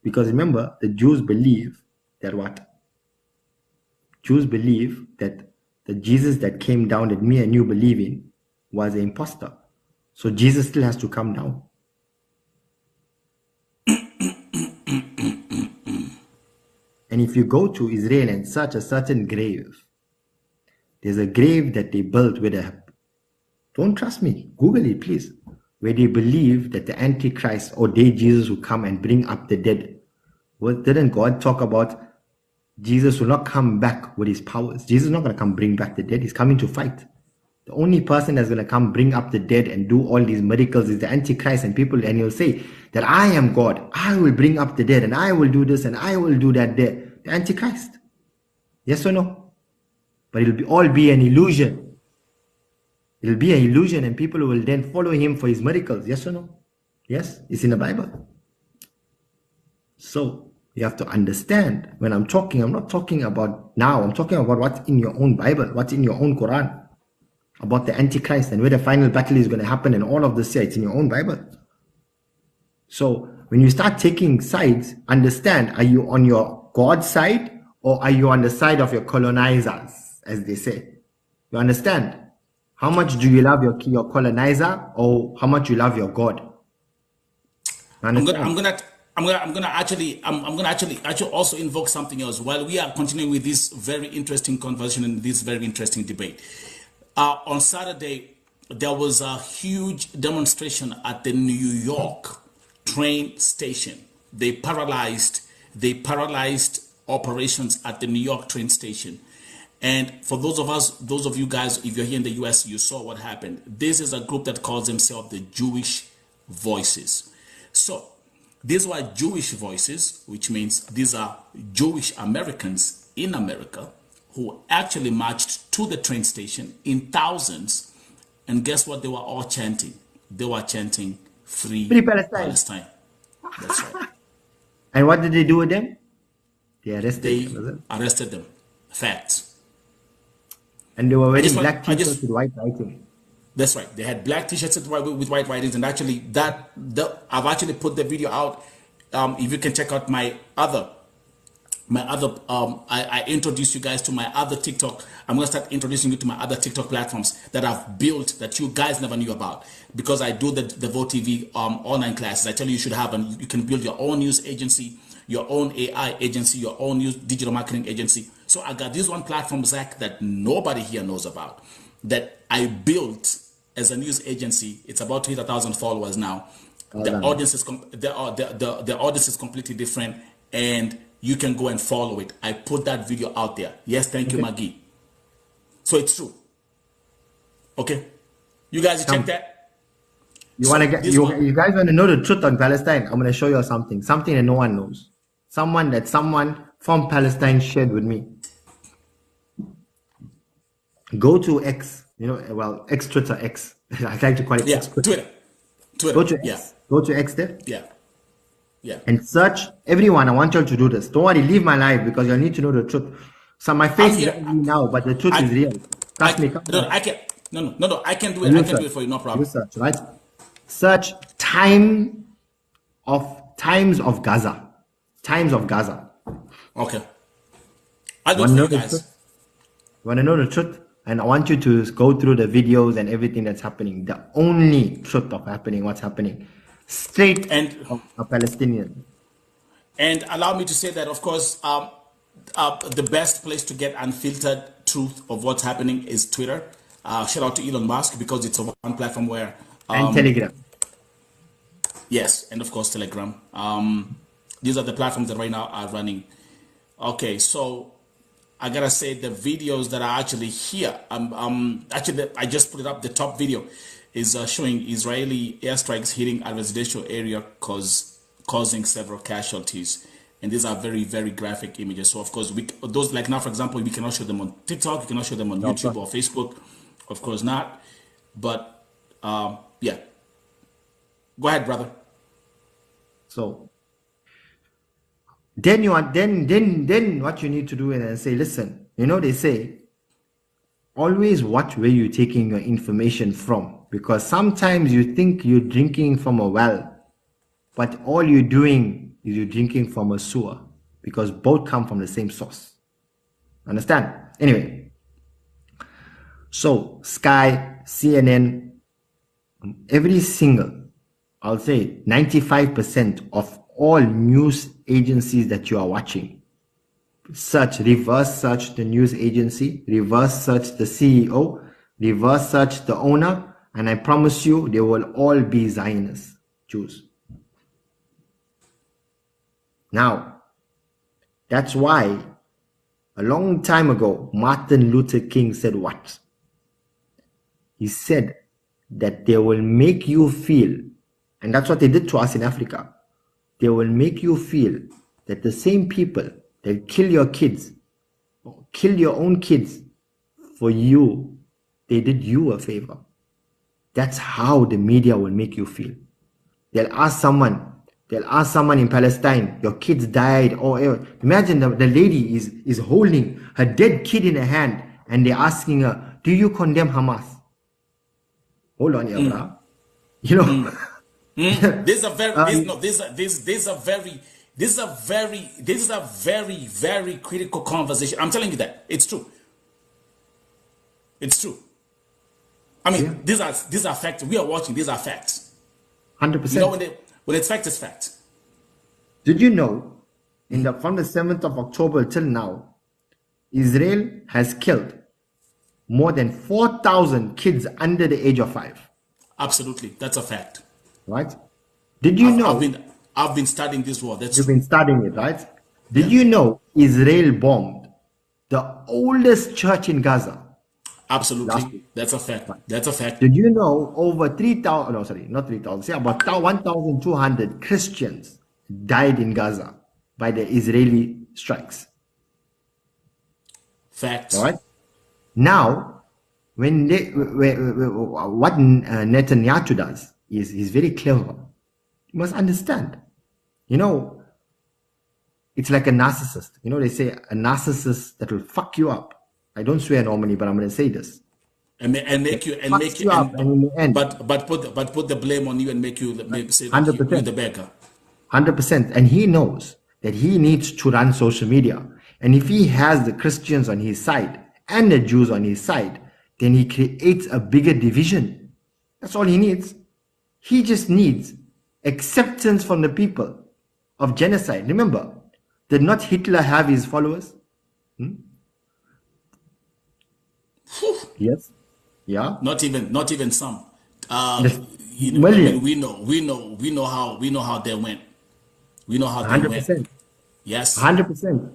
Because remember, the Jews believe that what? Jews believe that the Jesus that came down that me and you believe in was an imposter. So Jesus still has to come down. And if you go to Israel and search a certain grave, there's a grave that they built where they, don't trust me, Google it please, where they believe that the Antichrist or day Jesus will come and bring up the dead. Well, didn't God talk about Jesus will not come back with his powers? Jesus is not going to come bring back the dead. He's coming to fight. The only person that's going to come bring up the dead and do all these miracles is the Antichrist, and people, and he'll say that I am God. I will bring up the dead and I will do this and I will do that there. The Antichrist. Yes or no? But it'll all be an illusion. It'll be an illusion and people will then follow him for his miracles. Yes or no? Yes, it's in the Bible. So you have to understand when I'm talking, I'm not talking about now. I'm talking about what's in your own Bible, what's in your own Quran, about the Antichrist and where the final battle is going to happen and all of this. It's in your own Bible. So when you start taking sides, understand, are you on your God side or are you on the side of your colonizers, as they say? You understand? How much do you love your colonizer or how much you love your God? I'm gonna actually also invoke something else while we are continuing with this very interesting conversation and this very interesting debate. On Saturday, there was a huge demonstration at the New York train station. They paralyzed operations at the New York train station. And for those of you guys, if you're here in the US, you saw what happened. This is a group that calls themselves the Jewish Voices. So these were Jewish voices, which means these are Jewish Americans in America who actually marched to the train station in thousands. And guess what they were all chanting? They were chanting, Free Palestine. That's right. And what did they do with them? They arrested them. Facts. And they were wearing black t-shirts with white writing. That's right. They had black t-shirts with white writings, and actually I've actually put the video out. If you can check out I introduced you guys to my other TikTok. I'm gonna start introducing you to my other TikTok platforms that I've built that you guys never knew about, because I do the Vote TV online classes. I tell you should have, and you can build your own news agency, your own AI agency, your own news digital marketing agency. So I got this one platform, Zach, that nobody here knows about, that I built as a news agency. It's about 200,000 followers now. The audience is completely different, and you can go and follow it. I put that video out there. Yes, thank you, Maggie. So it's true. Okay. You guys check Come. that. You So want to get this you, one, you guys want to know the truth on Palestine? I'm going to show you something that no one knows. Someone from Palestine shared with me. Go to X, well, X Twitter X. I like to call it yeah, X Twitter. Twitter, Go to yeah, X. Go to X there yeah, yeah. and search everyone. I want you to do this. Don't worry, leave my life because you'll need to know the truth. So my I'm face is here. ugly now, but the truth is I, real. Trust me. Come no, on. I can. No. I can do it. I You can do search. it for you. No You problem. search, right? Search times of Gaza. Times of Gaza. Okay. I'll do it Want to for know you the truth? guys. Want to know the truth? And I want you to go through the videos and everything that's happening. The only truth of what's happening, straight And of a Palestinian. And allow me to say that, of course, the best place to get unfiltered truth of what's happening is Twitter. Shout out to Elon Musk because it's a one platform where, And Telegram. yes, and of course Telegram. These are the platforms that right now are running. Okay, so I gotta say the videos that are actually here. Actually, I just put it up. The top video is showing Israeli airstrikes hitting a residential area, causing several casualties. And these are very, very graphic images. So of course, those, like now, for example, we cannot show them on TikTok, we cannot show them on No, YouTube or Facebook, of course not. But yeah, go ahead, brother. So then then what you need to do is say, listen, they say always watch where you're taking your information from, because sometimes you think you're drinking from a well, but all you're doing is you're drinking from a sewer, because both come from the same source. Understand? Anyway, so Sky, CNN, every single, I'll say 95% of all news agencies that you are watching, reverse search the news agency, reverse search the CEO, reverse search the owner, and I promise you they will all be Zionist Jews. Now, that's why a long time ago, Martin Luther King said what? He said that they will make you feel, and that's what they did to us in Africa. They will make you feel that the same people that kill your kids, or kill your own kids for you, they did you a favor. That's how the media will make you feel. They'll ask someone in Palestine, your kids died, or imagine the lady is holding her dead kid in her hand and they're asking her, do you condemn Hamas? Hold on, bro. This is a very, very critical conversation. I'm telling you that it's true. It's true. I mean, these are facts. We are watching. These are facts. 100%. When it's fact, it's fact. Did you know, from the 7th of October till now, Israel has killed more than 4,000 kids under the age of 5. Absolutely, that's a fact. Right? Did you know? I've been studying this war. You've been studying it, right? Did you know Israel bombed the oldest church in Gaza? Absolutely, that's a fact. That's a fact. Did you know over 3,000? No, sorry, not 3,000. Say about 1,200 Christians died in Gaza by the Israeli strikes. Facts. All right. Now, what Netanyahu does is he's very clever. You must understand. It's like a narcissist. They say a narcissist that will fuck you up. I don't swear normally, but I'm going to say this. And make you up, and in the end, but put the blame on you and make you say that 100%. you're the beggar. 100%. And he knows that he needs to run social media. And if he has the Christians on his side and the Jews on his side, then he creates a bigger division. That's all he needs. He just needs acceptance from the people of genocide. Remember, did not Hitler have his followers? Yes. Yeah. Not even some. Million. We know how they went. We know how they 100%. went. Yes. 100%.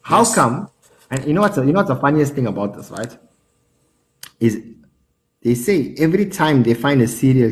How come? And you know what's the funniest thing about this, right? Is They say every time they find a serial